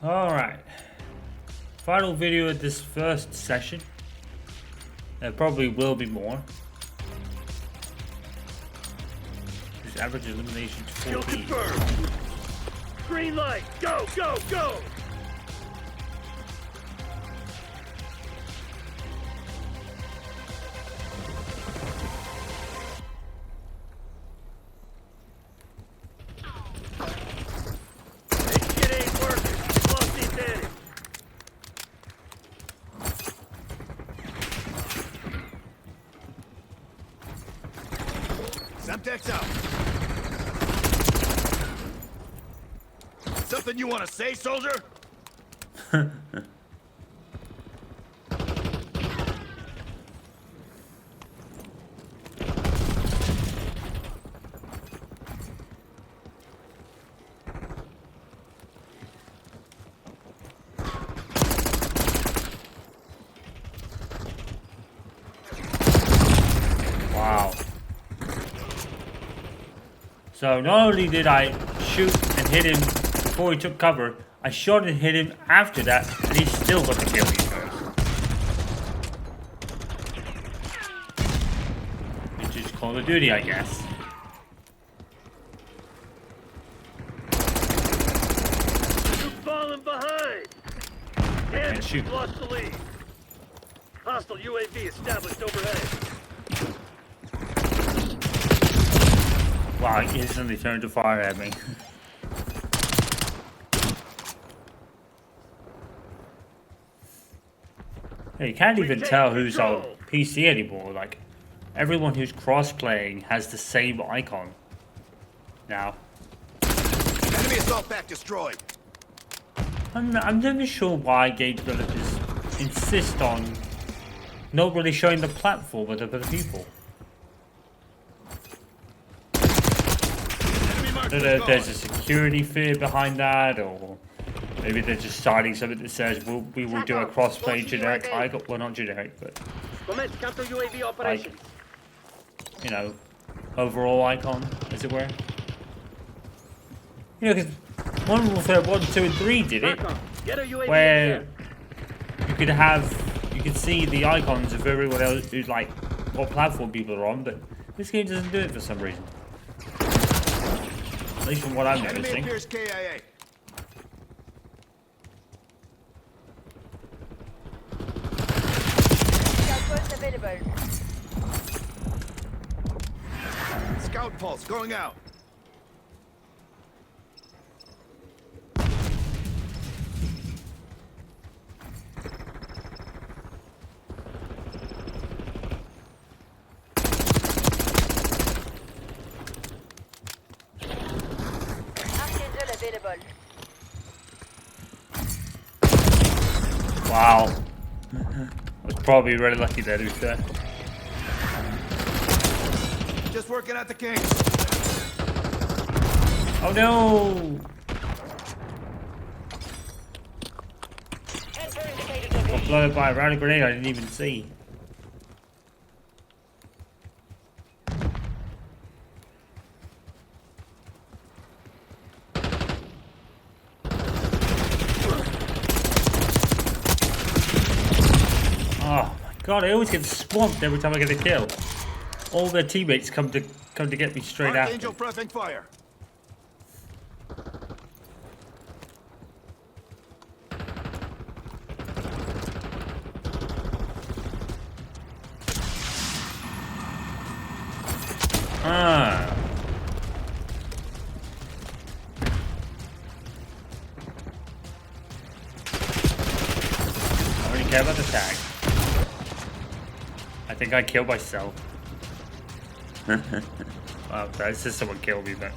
Alright. Final video of this first session. There probably will be more. Just average elimination to Kill 14. confirmed. Green light. Go, go, go. This shit ain't working. Lost the advantage. Semtex out. Something you want to say, soldier? Wow. So not only did I shoot and hit him before he took cover, I shot and hit him after that, and he still got the kill me first. Which is Call of Duty, I guess. You've fallen behind. Damn it, shoot. you've lost the lead. Hostile UAV established overhead. Wow, he instantly turned to fire at me. Yeah, you can't even tell who's on PC anymore. Like, everyone who's cross-playing has the same icon now. Enemy assault pack destroyed. I'm never sure why game developers insist on not really showing the platform of other people. Enemy I mark don't know if there's a security fear behind that, or maybe they're just starting something that says we will do a cross-play generic icon. Well, not generic, but Commence counter UAV operations. you know, overall icon, as it were. You know, because Modern Warfare 1, 2, and 3 did it, Get a UAV where in you could see the icons of everyone else who's like what platform people are on, but this game doesn't do it for some reason. At least from what I'm Enemy noticing. appears KIA. Outpost available. Scout pulse going out. Archangel available. Wow. I was probably really lucky there, to be fair. Just working at the king. Oh no! Got blown up by a rally grenade I didn't even see. Oh my god, I always get swamped every time I get a kill. All their teammates come to get me straight after. Archangel pressing fire. Ah. I don't really care about the tag. I think I killed myself. Wow, that's just someone killed me, but.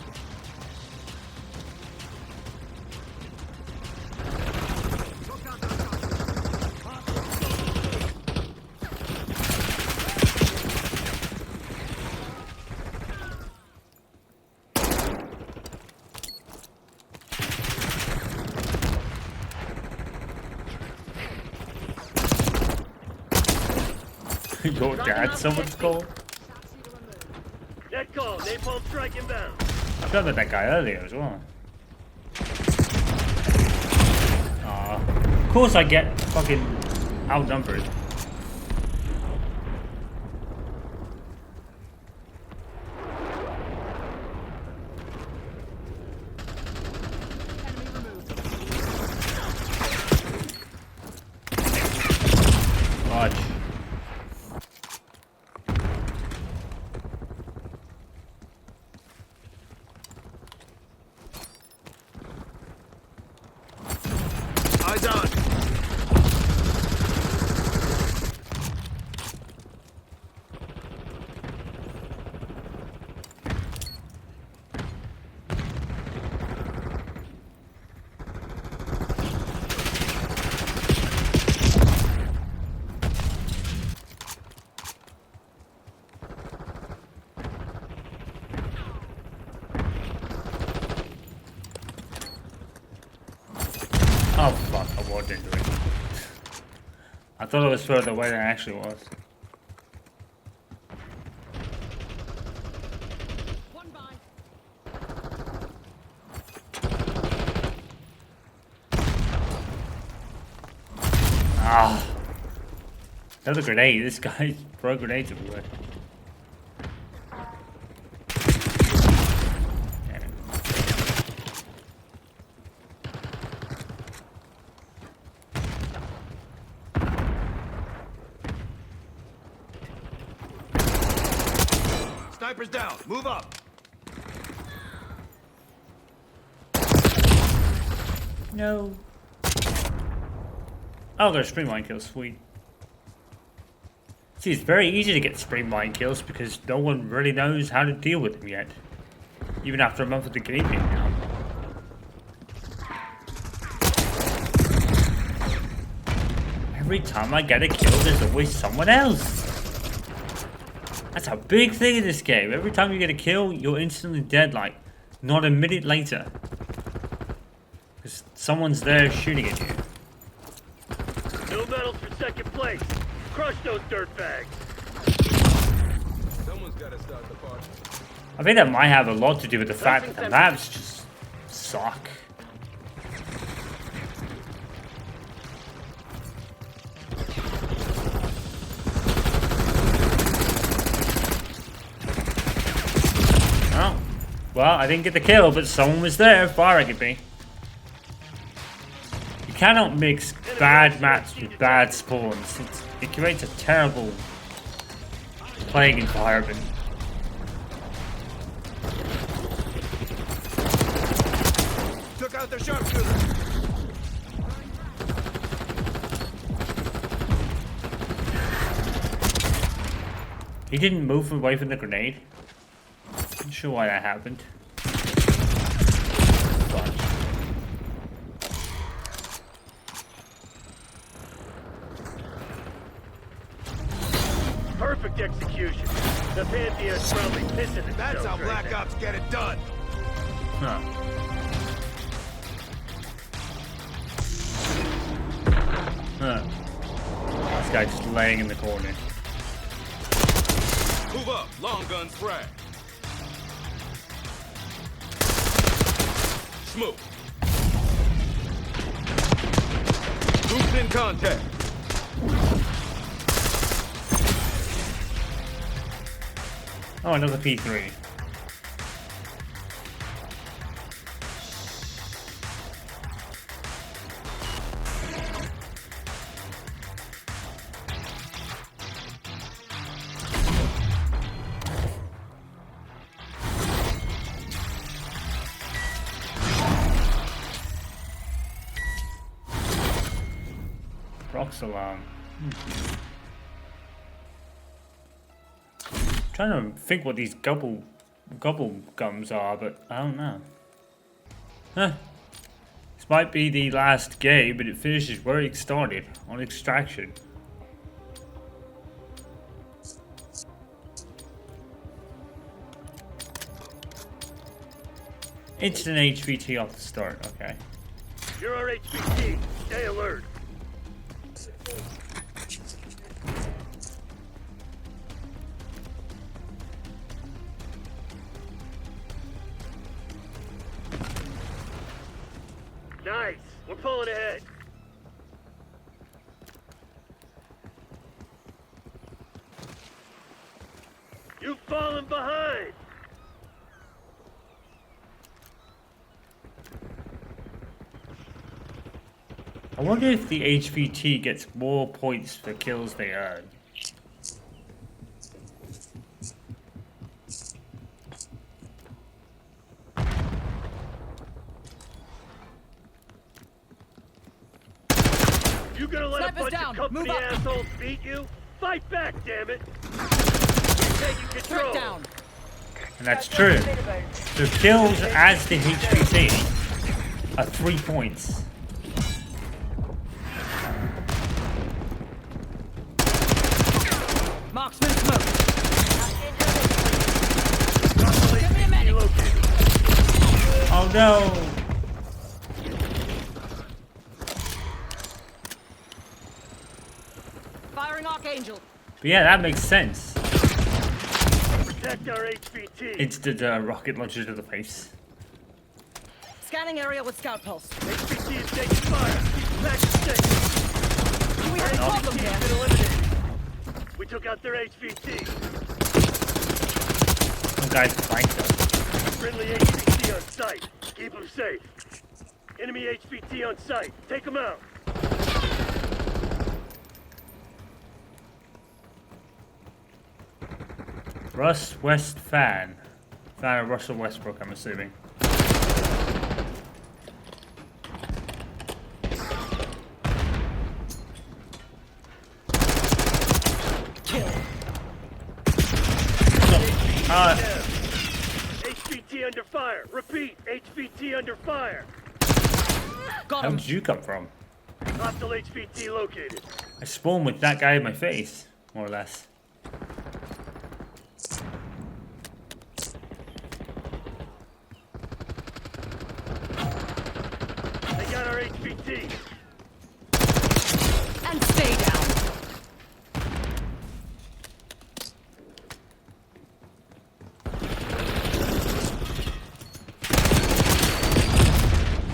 Your dad, someone's called? Net call. Napalm strike inbound. I shot at that guy earlier as well. course I get fucking outnumbered. Watch. Eyes on. Oh fuck, I walked into it. I thought it was further away than it actually was. Ah. Another grenade. This guy throw grenades everywhere. Damn it. Sniper's down. Move up. No. Oh, there's spring mine kills. Sweet. See, it's very easy to get spring mine kills because no one really knows how to deal with them yet. Even after a month of the game being out. Every time I get a kill, there's always someone else. That's a big thing in this game. Every time you get a kill, you're instantly dead, like, not a minute later. Because someone's there shooting at you. No medals for second place. Crush those dirtbags. Someone's got to start the party. I think that might have a lot to do with the fact that the maps just suck. Oh. Well, I didn't get the kill, but someone was there, far I could be. You cannot mix bad maps with bad spawns. It creates a terrible playing environment. Took out their sharpshooter. He didn't move away from the grenade. Not sure why that happened. Fudge. Perfect execution. The Pantheon's probably pissing themselves. That's how right Black now. Ops get it done. Huh. Huh. This guy just laying in the corner. Move up. Long guns frag. Smoke. Troops in contact. Oh, another P3. Roxalarm. Trying to think what these gobble gums are, but I don't know. Huh. This might be the last game, but it finishes where it started, on Extraction. Instant HVT off the start, okay. You're our HVT. Stay alert. Nice. We're pulling ahead. falling behind. I wonder if the HVT gets more points for kills they earn. You gonna let Snipers a bunch down. of company Move up. assholes beat you? Fight back, damn it! You're taking control. Turret down. And that's Scout true. post available. The kills as the HVT are 3 points. Marksman smoke. Archangel available. Give me a medic. Relocated. Oh no! Firing Archangel. But yeah, that makes sense. Protect our HVT. It's the rocket launcher to the face. Scanning area with scout pulse. HVT is taking fire. Keep the package safe. We have a problem HVT here. has been eliminated. We took out their HVT. Some guys flanked them. Friendly HVT on site. Keep them safe. Enemy HVT on site. Take them out. Russ West fan. Fan of Russell Westbrook, I'm assuming. Kill. HVT under fire. Repeat. HVT under fire. Got How him. did you come from? Hostile HVT located. I spawned with that guy in my face, more or less. They got our HVT. And stay down.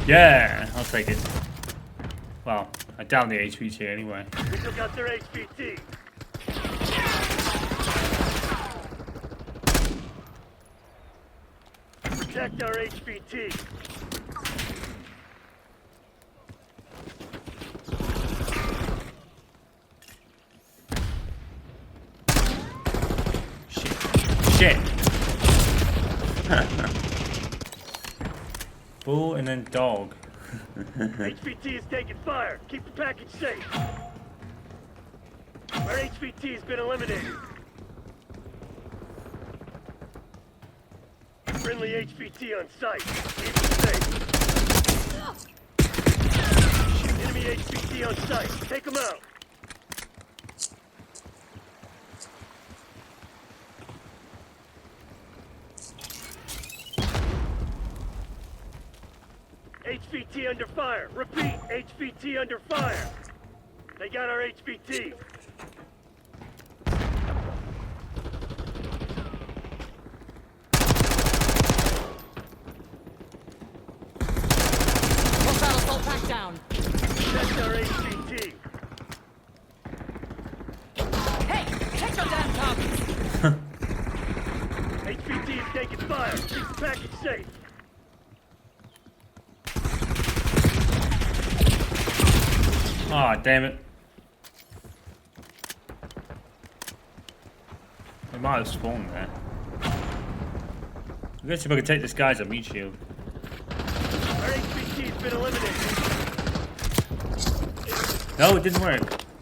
Yeah, I'll take it. Well, I downed the HVT anyway. We took out their HVT. Protect our HVT. Shit. Bull and then dog. HVT is taking fire. Keep the package safe. Our HVT has been eliminated. Friendly HVT on site. Keep them safe. Enemy HVT on site. Take them out. HVT under fire. Repeat. HVT under fire. They got our HVT. Hostile assault pack down. Protect our HVT. Hey, check your damn targets. HVT is taking fire. Keep the package safe. Aw, damn it. I might have spawned there. I guess if I could take this guy's meat shield. Our HVT has been eliminated. No, it didn't work.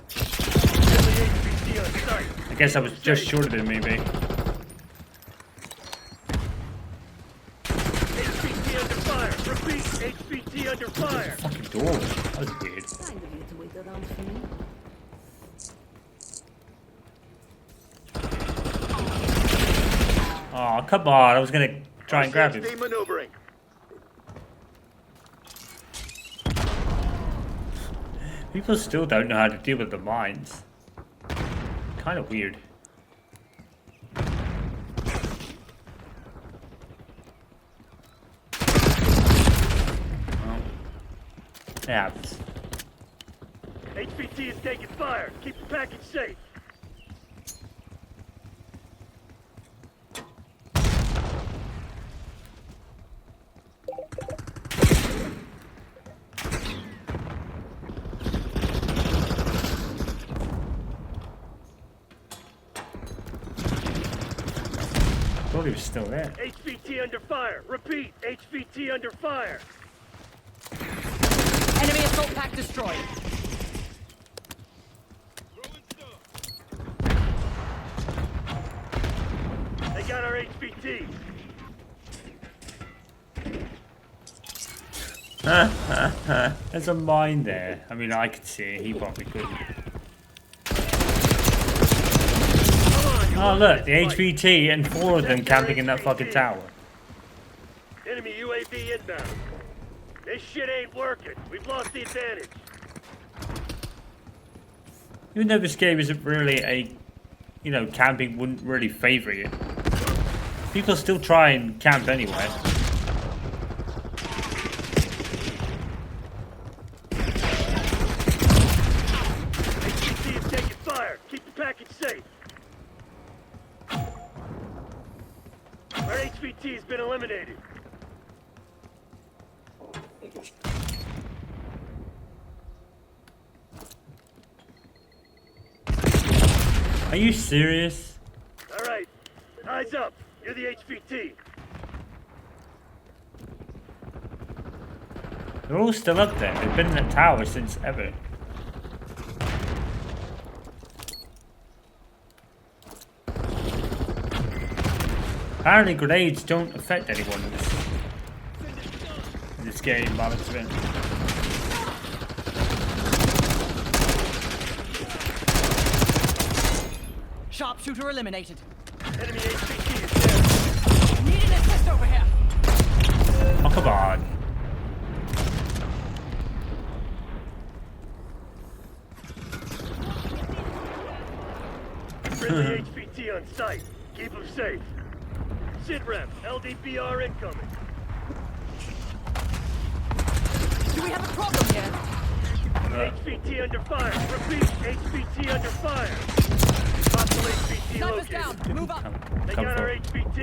Friendly HVT on site. I guess I was just short of it, maybe. HVT under fire. Repeat. HVT under fire. Fucking door. That was weird. Kind of you to wait around for me. Oh, come on. I was gonna try and grab him. RCXD maneuvering. People still don't know how to deal with the mines. Kind of weird. Well, it happens. HVT is taking fire. Keep the package safe. thought he was still there. HVT under fire. Repeat, HVT under fire. Enemy assault pack destroyed. They got our HVT. There's a mine there. I mean, I could see it. He probably couldn't. Oh, look, the HVT and 4 of them camping in that fucking tower. Enemy UAV inbound. This shit ain't working. We've lost the advantage. Even though this game isn't really a, you know, camping wouldn't really favor you. People still try and camp anyway. HVT is taking fire. Keep the package safe. Our HVT has been eliminated. Are you serious? All right. Eyes up. You're the HVT. They're all still up there. They've been in that tower since ever. Apparently grenades don't affect anyone in this game, by the looks of it. Sharpshooter eliminated. Enemy HVT is down. Need an assist over here. Oh, come on. Friendly HVT on site. Keep them safe. SIDREP, LDPR incoming. Do we have a problem here? HVT under fire. Repeat, HVT under fire. Hostile HVT Sniper's located. down. Move up. They Come got our for. HVT.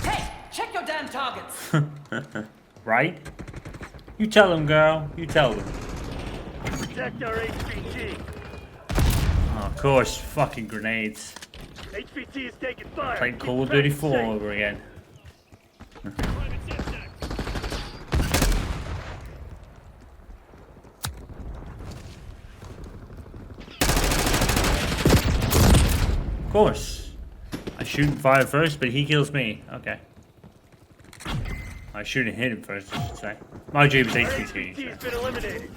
Hey, check your damn targets. Right? You tell them, girl. You tell them. Protect our HVT. Oh, of course, fucking grenades. HVT is taking fire. Playing Keep Call of the Duty package 4 safe. over again. Of course. I shoot and fire first, but he kills me. Okay. I shoot and hit him first, I should say. My job is Our HVT. HVT has been eliminated.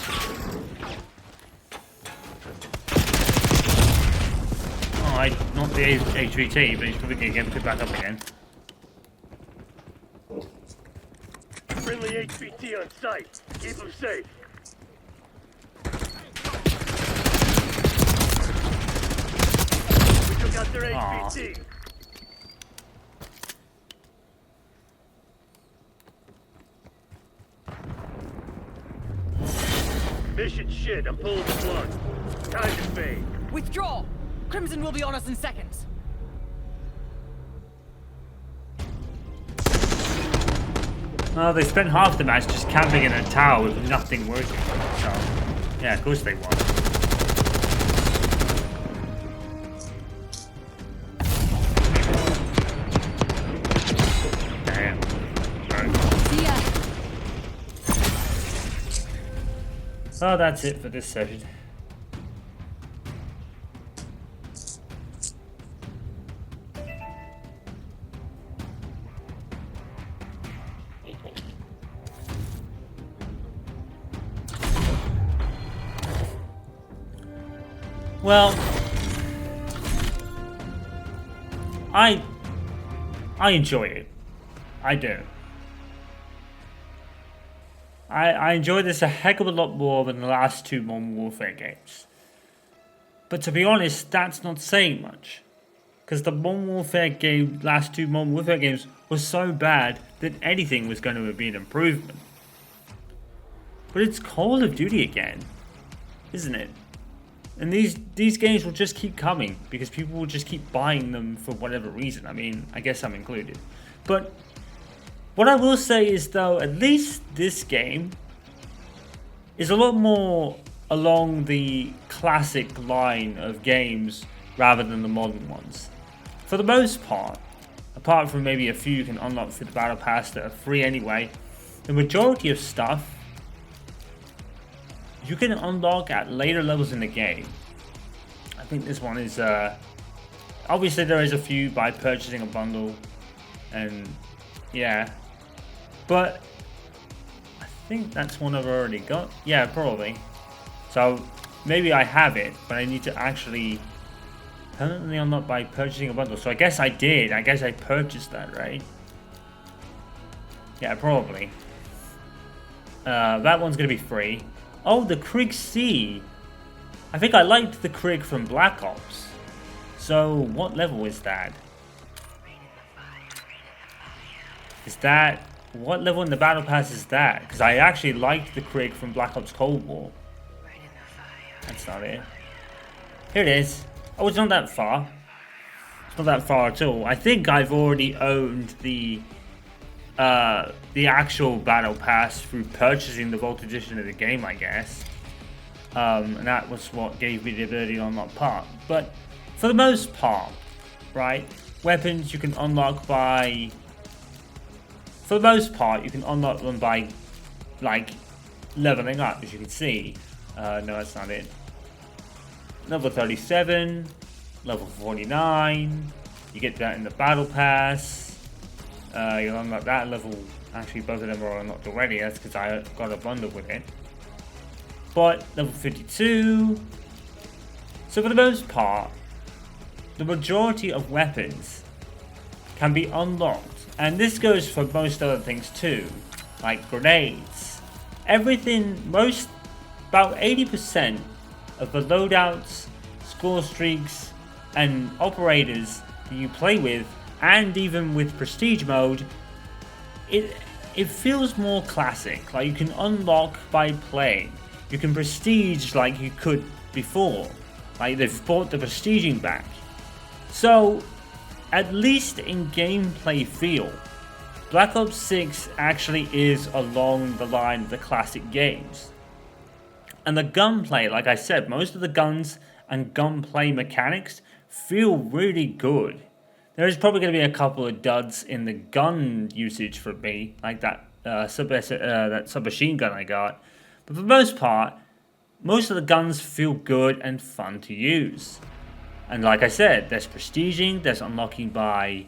Oh, not the HVT, but he's probably going to get picked back up again. Friendly HVT on site. Keep them safe. We took out their Aw. HVT. Mission shit. I'm pulling the plug. Time to fade. Withdraw. Crimson will be on us in seconds. Oh, they spent half the match just camping in a tower with nothing working. So, yeah, of course they won. Damn. Right. See ya. Oh, that's it for this session. Well, I enjoy it. I do. I enjoy this a heck of a lot more than the last 2 Modern Warfare games. But to be honest, that's not saying much. Because the Modern Warfare game, last 2 Modern Warfare games were so bad that anything was going to be an improvement. But it's Call of Duty again, isn't it? And these games will just keep coming because people will just keep buying them for whatever reason. I mean, I guess I'm included. But what I will say is, though, at least this game is a lot more along the classic line of games rather than the modern ones. For the most part, apart from maybe a few you can unlock through the battle pass that are free anyway, the majority of stuff you can unlock at later levels in the game. I think this one is obviously there is a few by purchasing a bundle, and yeah, but I think that's one I've already got. Yeah, probably. So maybe I have it, but I need to actually permanently unlock by purchasing a bundle. So I guess I did. I guess I purchased that, right? Yeah, probably. That one's gonna be free. Oh, the Krieg C. I think I liked the Krieg from Black Ops. So what level is that? Is that... what level in the battle pass is that? Because I actually liked the Krieg from Black Ops Cold War. That's not it. Here it is. Oh, it's not that far. It's not that far at all. I think I've already owned the actual battle pass through purchasing the Vault Edition of the game, I guess. And that was what gave me the ability to unlock part. But for the most part, right, weapons you can unlock by... for the most part, you can unlock them by, like, leveling up, as you can see. No, that's not it. Level 37, level 49, you get that in the battle pass. You'll unlock that level. Actually, both of them are unlocked already. That's because I got a bundle with it. But level 52. So for the most part, the majority of weapons can be unlocked. And this goes for most other things too, like grenades. Everything, about 80% of the loadouts, score streaks, and operators that you play with, and even with prestige mode, it feels more classic. Like, you can unlock by playing. You can prestige like you could before. Like, they've brought the prestiging back. So, at least in gameplay feel, Black Ops 6 actually is along the line of the classic games. And the gunplay, like I said, most of the guns and gunplay mechanics feel really good. There is probably going to be a couple of duds in the gun usage for me, like that submachine gun I got. But for the most part, most of the guns feel good and fun to use. And like I said, there's prestiging, there's unlocking by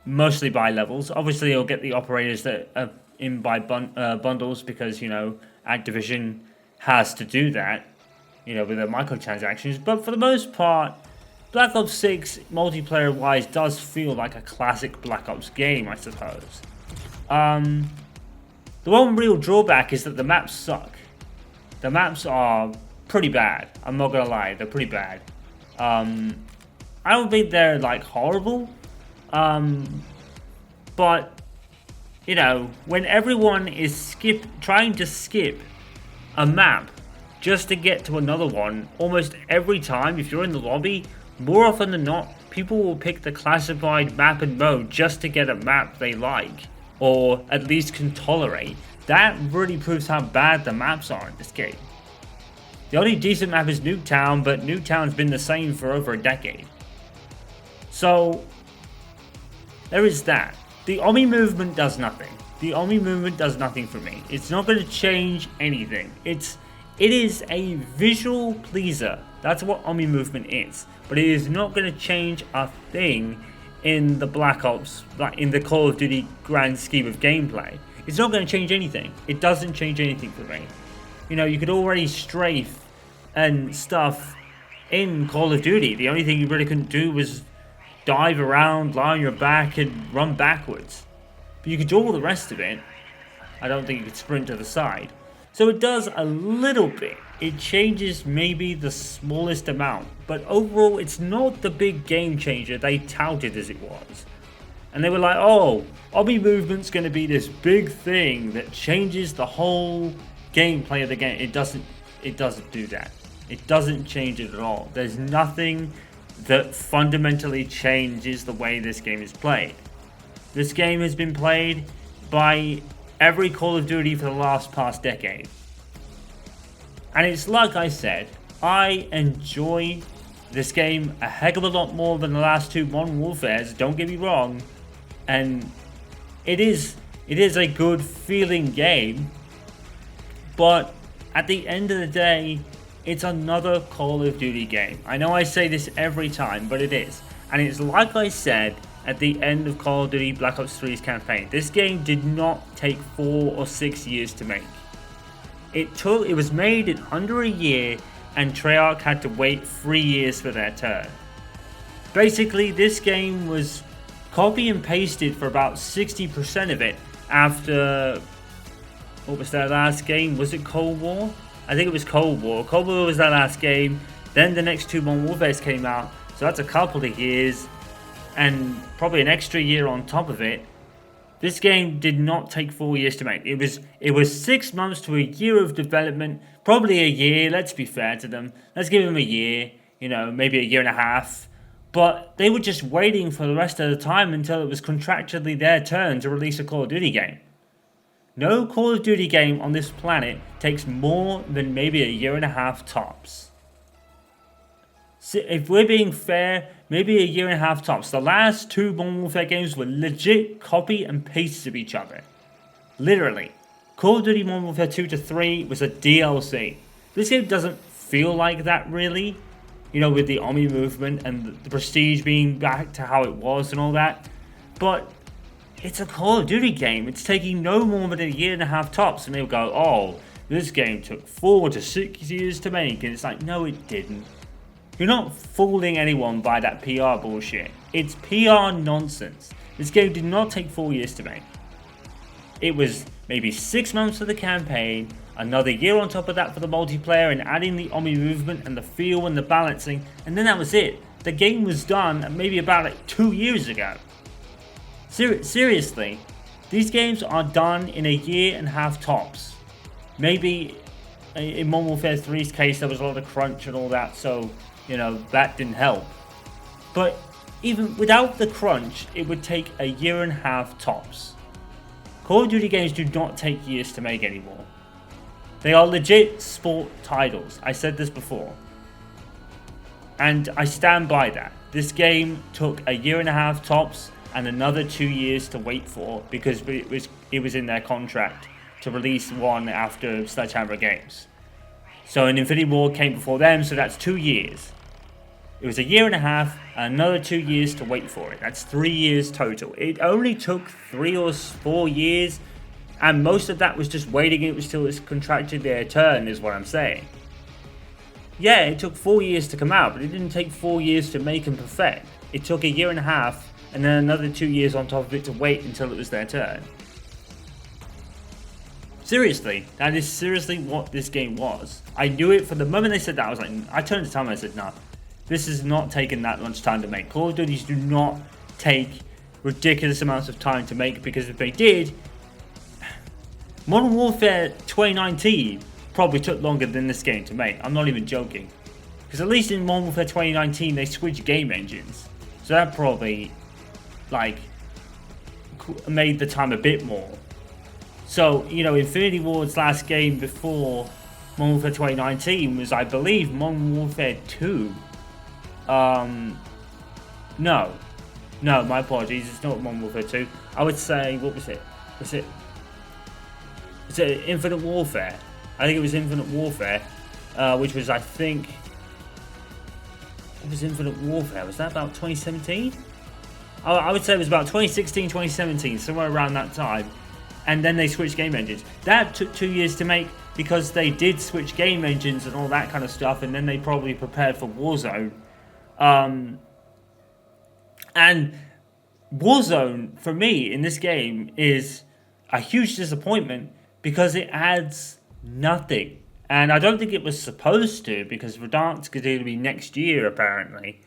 mostly by levels. Obviously, you'll get the operators that are in by bundles because, you know, Activision has to do that, you know, with their microtransactions. But for the most part, Black Ops 6, multiplayer-wise, does feel like a classic Black Ops game, I suppose. The one real drawback is that the maps suck. The maps are pretty bad. I'm not gonna lie, they're pretty bad. I don't think they're, like, horrible. But, you know, when everyone is trying to skip a map just to get to another one, almost every time, if you're in the lobby, more often than not, people will pick the classified map and mode just to get a map they like, or at least can tolerate. That really proves how bad the maps are in this game. The only decent map is Nuketown, but Nuketown's been the same for over a decade. So, there is that. The Omni movement does nothing. The Omni movement does nothing for me. It's not going to change anything. It is a visual pleaser. That's what Omni movement is. But it is not going to change a thing in the Black Ops, like in the Call of Duty grand scheme of gameplay. It's not going to change anything. It doesn't change anything for me. You know, you could already strafe and stuff in Call of Duty. The only thing you really couldn't do was dive around, lie on your back, and run backwards. But you could do all the rest of it. I don't think you could sprint to the side. So it does a little bit. It changes maybe the smallest amount. But overall, it's not the big game changer they touted as it was. And they were like, oh, Omni movement's going to be this big thing that changes the whole gameplay of the game. It doesn't do that. It doesn't change it at all. There's nothing that fundamentally changes the way this game is played. This game has been played by every Call of Duty for the past decade. And it's like I said, I enjoy this game a heck of a lot more than the last two Modern Warfares, don't get me wrong. And it is a good feeling game, but at the end of the day, it's another Call of Duty game. I know I say this every time, but it is. And it's like I said at the end of Call of Duty Black Ops 3's campaign. This game did not take 4 or 6 years to make. It was made in under a year, and Treyarch had to wait 3 years for their turn. Basically, this game was copy and pasted for about 60% of it after, what was their last game? Was it Cold War? I think it was Cold War. Cold War was their last game. Then the next two Modern Warfares came out, so that's a couple of years, and probably an extra year on top of it. This game did not take 4 years to make. It was 6 months to a year of development, probably a year. Let's be fair to them. Let's give them a year. You know, maybe a year and a half. But they were just waiting for the rest of the time until it was contractually their turn to release a Call of Duty game. No Call of Duty game on this planet takes more than maybe a year and a half tops. So if we're being fair, maybe a year and a half tops. The last two Modern Warfare games were legit copy and pastes of each other. Literally. Call of Duty Modern Warfare 2 to 3 was a DLC. This game doesn't feel like that really. You know, with the Omni movement and the prestige being back to how it was and all that. But it's a Call of Duty game. It's taking no more than a year and a half tops. And they'll go, oh, this game took 4 to 6 years to make. And it's like, no, it didn't. You're not fooling anyone by that PR bullshit. It's PR nonsense. This game did not take 4 years to make. It was maybe 6 months for the campaign, another year on top of that for the multiplayer and adding the Omni movement and the feel and the balancing, and then that was it. The game was done maybe about 2 years ago. Seriously, these games are done in a year and a half tops. Maybe in Modern Warfare 3's case there was a lot of crunch and all that, so you know that didn't help. But even without the crunch, it would take a year and a half tops. Call of Duty games do not take years to make anymore. They are legit sport titles. I said this before. And I stand by that. This game took a year and a half tops and another 2 years to wait for because it was in their contract to release one after Sledgehammer Games. So an Infinity Ward came before them, so that's 2 years. It was a year and a half and another 2 years to wait for it. That's 3 years total. It only took 3 or 4 years, and most of that was just waiting until it's contracted their turn, is what I'm saying. Yeah, it took 4 years to come out, but it didn't take 4 years to make and perfect. It took a year and a half, and then another 2 years on top of it to wait until it was their turn. Seriously, that is seriously what this game was. I knew it from the moment they said that. I was like, I turned to Tom and I said, nah, this is not taking that much time to make. Call of Duties do not take ridiculous amounts of time to make, because if they did, Modern Warfare 2019 probably took longer than this game to make. I'm not even joking. Because at least in Modern Warfare 2019 they switched game engines. So that probably, like, made the time a bit more. So, you know, Infinity Ward's last game before Modern Warfare 2019 was, I believe, Modern Warfare 2. No, my apologies, it's not Modern Warfare 2. I would say, what was it? Was it Infinite Warfare? I think it was Infinite Warfare, which was, I think, it was Infinite Warfare. Was that about 2017? I would say it was about 2016, 2017, somewhere around that time. And then they switched game engines. That took 2 years to make because they did switch game engines and all that kind of stuff, and then they probably prepared for Warzone. And Warzone, for me, in this game, is a huge disappointment because it adds nothing. And I don't think it was supposed to, because Verdansk's going to be next year, apparently.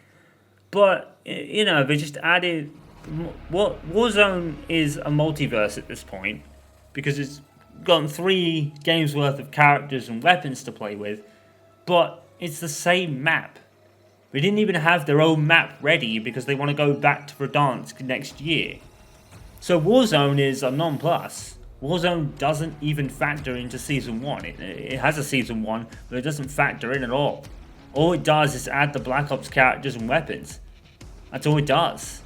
But, you know, they just added... Warzone is a multiverse at this point, because it's gotten 3 games worth of characters and weapons to play with, but it's the same map. They didn't even have their own map ready because they want to go back to Verdansk next year. So Warzone is a non-plus. Warzone doesn't even factor into Season 1. It has a Season 1, but it doesn't factor in at all. All it does is add the Black Ops characters and weapons. That's all it does.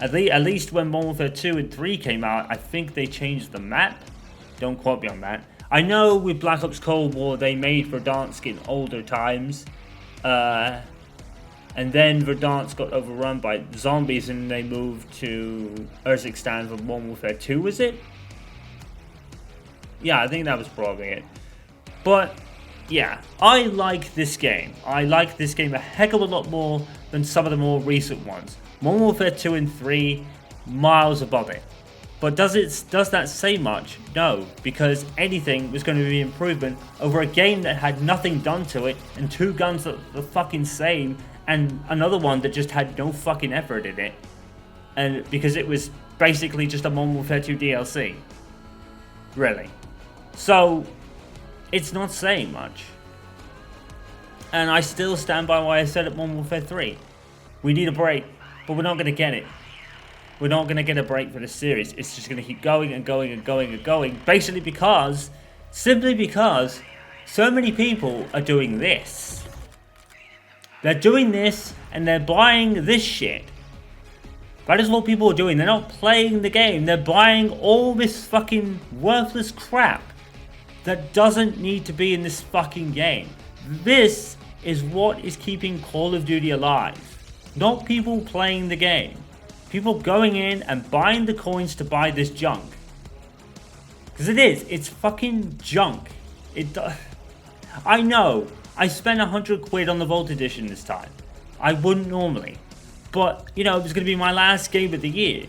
At least when Modern Warfare 2 and 3 came out, I think they changed the map. Don't quote me on that. I know with Black Ops Cold War, they made Verdansk in older times. And then Verdansk got overrun by zombies and they moved to Urzikstan for Modern Warfare 2, was it? Yeah, I think that was probably it. But, yeah, I like this game. I like this game a heck of a lot more than some of the more recent ones. Modern Warfare 2 and 3, miles above it. But does that say much? No, because anything was going to be improvement over a game that had nothing done to it, and two guns that were the fucking same, and another one that just had no fucking effort in it. And because it was basically just a Modern Warfare 2 DLC. Really. So, it's not saying much. And I still stand by what I said at Modern Warfare 3. We need a break, but we're not going to get it. We're not going to get a break for this series. It's just going to keep going and going and going and going. Basically simply because so many people are doing this. They're doing this and they're buying this shit. That is what people are doing. They're not playing the game. They're buying all this fucking worthless crap that doesn't need to be in this fucking game. This is what is keeping Call of Duty alive. Not people playing the game. People going in and buying the coins to buy this junk. Because it's fucking junk. I know, I spent 100 quid on the Vault Edition this time. I wouldn't normally. But, you know, it was going to be my last game of the year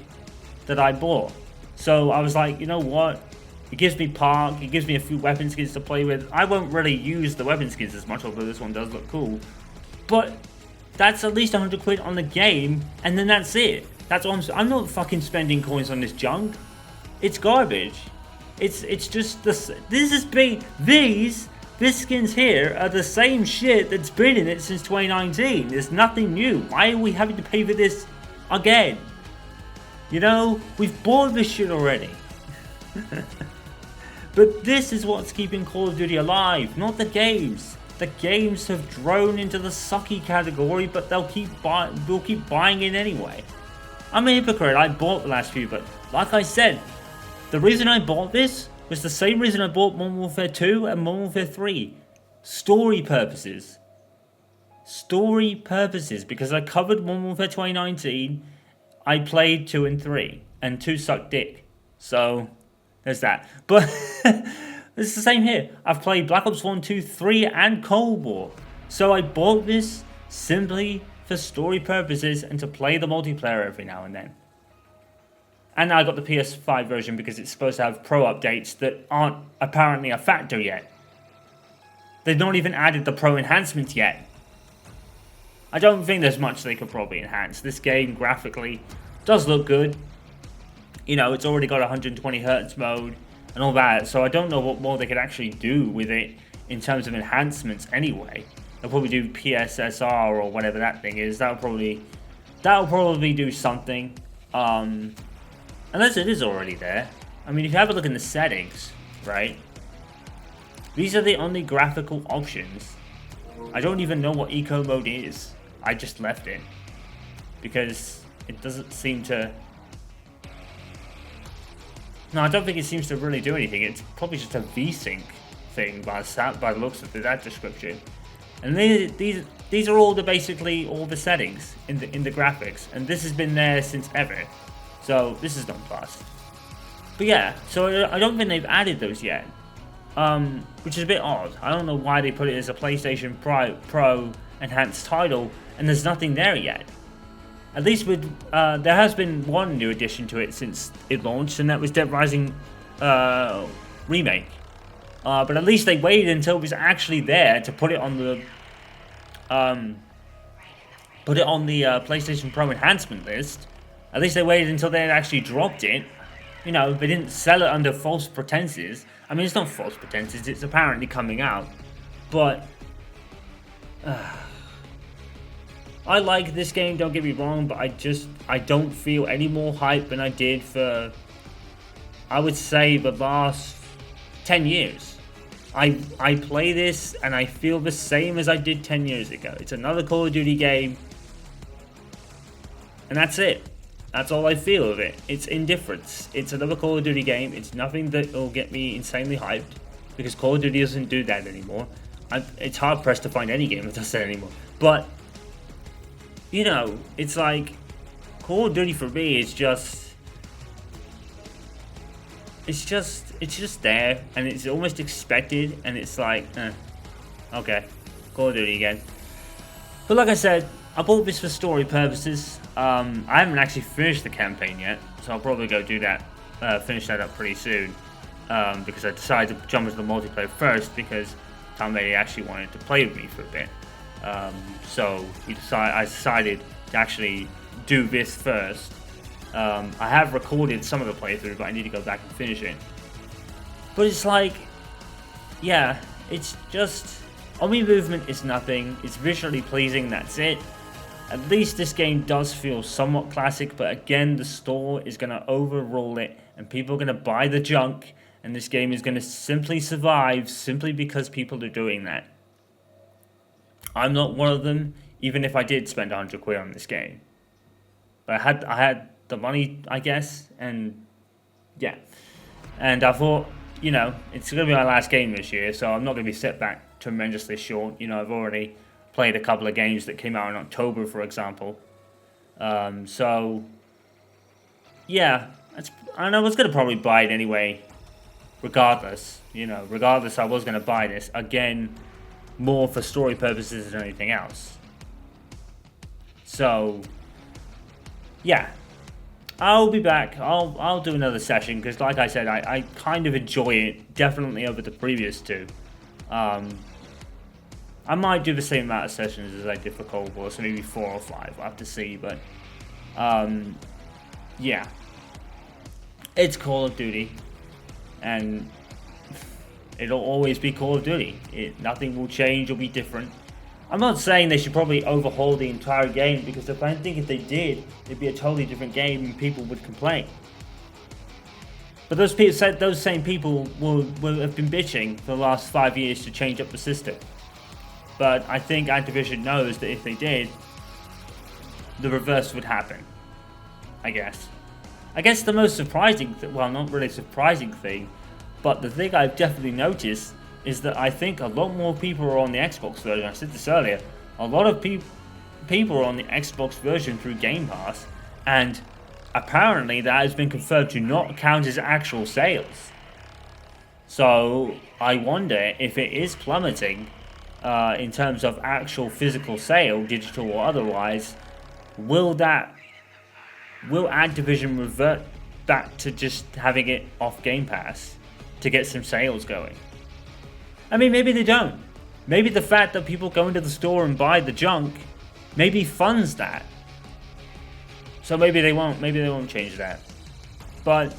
that I bought. So I was like, you know what? It gives me park, it gives me a few weapon skins to play with. I won't really use the weapon skins as much, although this one does look cool. But that's at least 100 quid on the game, and then that's it. That's what I'm not fucking spending coins on this junk. It's garbage. It's just this skins here are the same shit that's been in it since 2019. There's nothing new. Why are we having to pay for this again? You know, we've bought this shit already. But this is what's keeping Call of Duty alive, not the games. The games have thrown into the sucky category, but we'll keep buying it anyway. I'm a hypocrite, I bought the last few, but like I said, the reason I bought this was the same reason I bought Modern Warfare 2 and Modern Warfare 3. Story purposes. Story purposes, because I covered Modern Warfare 2019, I played 2 and 3, and 2 sucked dick. So, there's that. But, it's the same here. I've played Black Ops 1, 2, 3, and Cold War. So I bought this simply for story purposes and to play the multiplayer every now and then. And I got the PS5 version because it's supposed to have pro updates that aren't apparently a factor yet. They've not even added the pro enhancements yet. I don't think there's much they could probably enhance. This game graphically does look good. You know, it's already got 120 Hz mode and all that, so I don't know what more they could actually do with it in terms of enhancements anyway. They'll probably do PSSR or whatever that thing is. That'll probably do something. Unless it is already there. I mean, if you have a look in the settings, right? These are the only graphical options. I don't even know what eco mode is. I just left it. Because it doesn't seem to... No, I don't think it seems to really do anything. It's probably just a VSync thing by the looks of that description. And these are all basically all the settings in the graphics, and this has been there since ever. So this is nonplussed. But yeah, so I don't think they've added those yet, which is a bit odd. I don't know why they put it as a PlayStation Pro enhanced title, and there's nothing there yet. At least with there has been one new addition to it since it launched, and that was Dead Rising remake. But at least they waited until it was actually there to put it on the PlayStation Pro enhancement list. At least they waited until they had actually dropped it. You know, they didn't sell it under false pretenses. I mean, it's not false pretenses, it's apparently coming out. But I like this game, don't get me wrong, but I don't feel any more hype than I did for I would say, the last 10 years. I play this and I feel the same as I did 10 years ago. It's another Call of Duty game. And that's it. That's all I feel of it. It's indifference. It's another Call of Duty game. It's nothing that will get me insanely hyped. Because Call of Duty doesn't do that anymore. It's hard pressed to find any game that does that anymore. But, you know, it's like, Call of Duty for me is just... It's just there, and it's almost expected, and it's like, okay, Call of Duty again. But like I said, I bought this for story purposes. I haven't actually finished the campaign yet, so I'll probably go do that, finish that up pretty soon. Because I decided to jump into the multiplayer first, because Tom Lady actually wanted to play with me for a bit. So I decided to actually do this first. I have recorded some of the playthrough, but I need to go back and finish it. But it's like, yeah, it's just, Omni movement is nothing. It's visually pleasing, that's it. At least this game does feel somewhat classic, but again, the store is going to overrule it, and people are going to buy the junk, and this game is going to simply survive simply because people are doing that. I'm not one of them, even if I did spend 100 quid on this game. But I had the money, I guess, and yeah. And I thought, you know, it's going to be my last game this year, so I'm not going to be set back tremendously short. You know, I've already played a couple of games that came out in October, for example. So, yeah, I was going to probably buy it anyway, regardless. You know, regardless, I was going to buy this. Again, more for story purposes than anything else. So, yeah. I'll be back. I'll do another session because, like I said, I kind of enjoy it definitely over the previous two. I might do the same amount of sessions as I did for Cold War, so maybe 4 or 5. I'll have to see, but yeah, it's Call of Duty, and it'll always be Call of Duty. Nothing will change or be different. I'm not saying they should probably overhaul the entire game, because I think if they did, it'd be a totally different game and people would complain. But those same people will have been bitching for the last 5 years to change up the system. But I think Activision knows that if they did, the reverse would happen. I guess the most surprising, well, not really surprising thing, but the thing I've definitely noticed is that I think a lot more people are on the Xbox version. I said this earlier. A lot of people are on the Xbox version through Game Pass, and apparently that has been confirmed to not count as actual sales. So I wonder if it is plummeting in terms of actual physical sale, digital or otherwise. Will Activision revert back to just having it off Game Pass to get some sales going? I mean, maybe they don't. Maybe the fact that people go into the store and buy the junk maybe funds that. So maybe they won't change that. But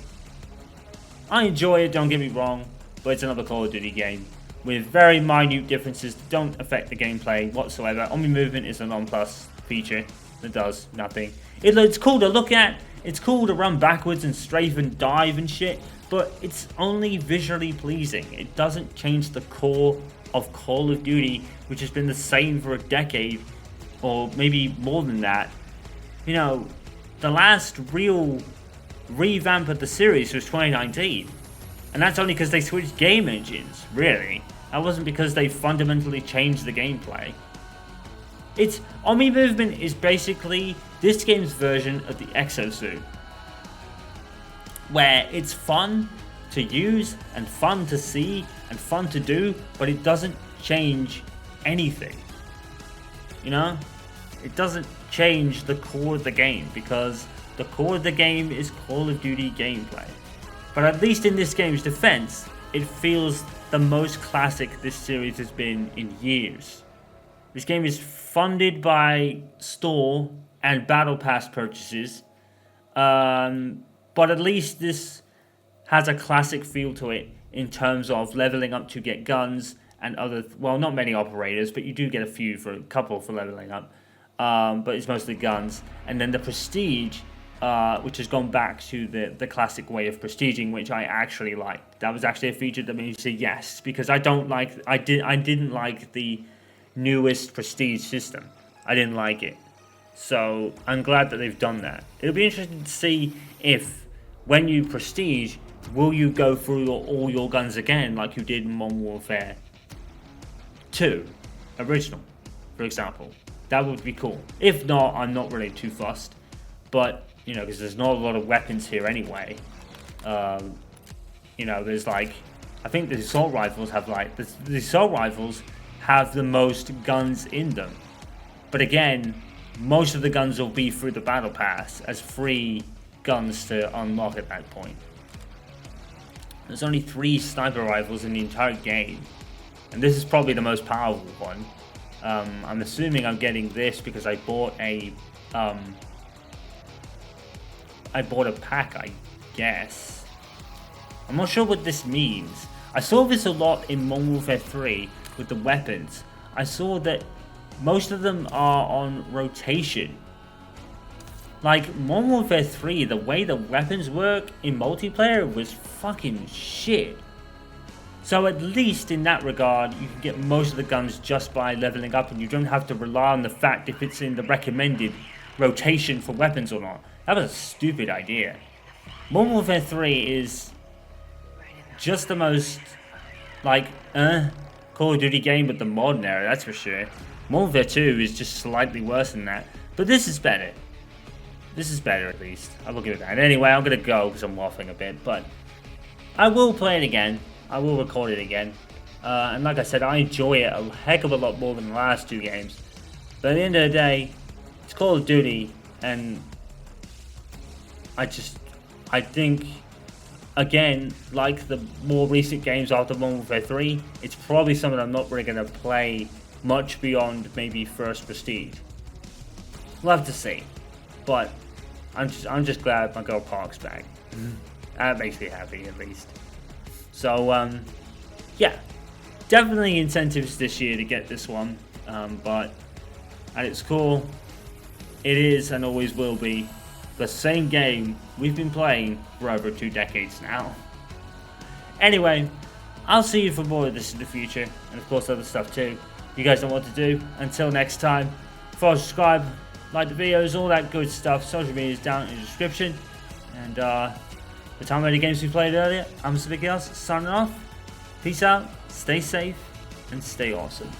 I enjoy it, don't get me wrong, but it's another Call of Duty game with very minute differences that don't affect the gameplay whatsoever. Omni movement is a non-plus feature that does nothing. It's cool to look at, it's cool to run backwards and strafe and dive and shit, but it's only visually pleasing. It doesn't change the core of Call of Duty, which has been the same for a decade, or maybe more than that. You know, the last real revamp of the series was 2019, and that's only because they switched game engines, really. That wasn't because they fundamentally changed the gameplay. Omni movement is basically this game's version of the Exosuit, where it's fun to use and fun to see and fun to do, but it doesn't change anything. You know? It doesn't change the core of the game, because the core of the game is Call of Duty gameplay. But at least in this game's defense, it feels the most classic this series has been in years. This game is funded by store and Battle Pass purchases, but at least this has a classic feel to it in terms of leveling up to get guns and other, well, not many operators, but you do get a couple for leveling up, but it's mostly guns. And then the prestige which has gone back to the classic way of prestiging, which I actually liked. That was actually a feature that made me say yes, because I didn't like the newest prestige system. I didn't like it. So I'm glad that they've done that. It'll be interesting to see if, when you prestige, will you go through all your guns again like you did in Modern Warfare 2 original, for example. That would be cool. If not, I'm not really too fussed. But, you know, because there's not a lot of weapons here anyway. You know, there's like, I think the assault rifles have like, the assault rifles have the most guns in them. But again, most of the guns will be through the battle pass as free guns to unlock at that point. There's only 3 sniper rifles in the entire game. And this is probably the most powerful one. I'm assuming I'm getting this because I bought a pack, I guess. I'm not sure what this means. I saw this a lot in Modern Warfare 3 with the weapons. I saw that most of them are on rotation. Like, Modern Warfare 3, the way the weapons work in multiplayer was fucking shit. So at least in that regard, you can get most of the guns just by leveling up, and you don't have to rely on the fact if it's in the recommended rotation for weapons or not. That was a stupid idea. Modern Warfare 3 is just the most, like, Call of Duty game with the modern era, that's for sure. Modern Warfare 2 is just slightly worse than that. But this is better. This is better, at least. I will give it that. Anyway, I'm going to go because I'm waffling a bit. But I will play it again. I will record it again. And like I said, I enjoy it a heck of a lot more than the last 2 games. But at the end of the day, it's Call of Duty. And I think, again, like the more recent games after Modern Warfare 3, it's probably something I'm not really going to play much beyond maybe first Prestige. Love to see. But I'm just glad my girl Park's back. That makes me happy, at least. So, yeah. Definitely incentives this year to get this one. But at its core, it is and always will be the same game we've been playing for over 2 decades now. Anyway, I'll see you for more of this in the future, and of course other stuff too. You guys know what to do. Until next time, follow, subscribe, like the videos, all that good stuff. Social media is down in the description. And the time of the games we played earlier, I'm Mr. Big Else, signing off. Peace out, stay safe, and stay awesome.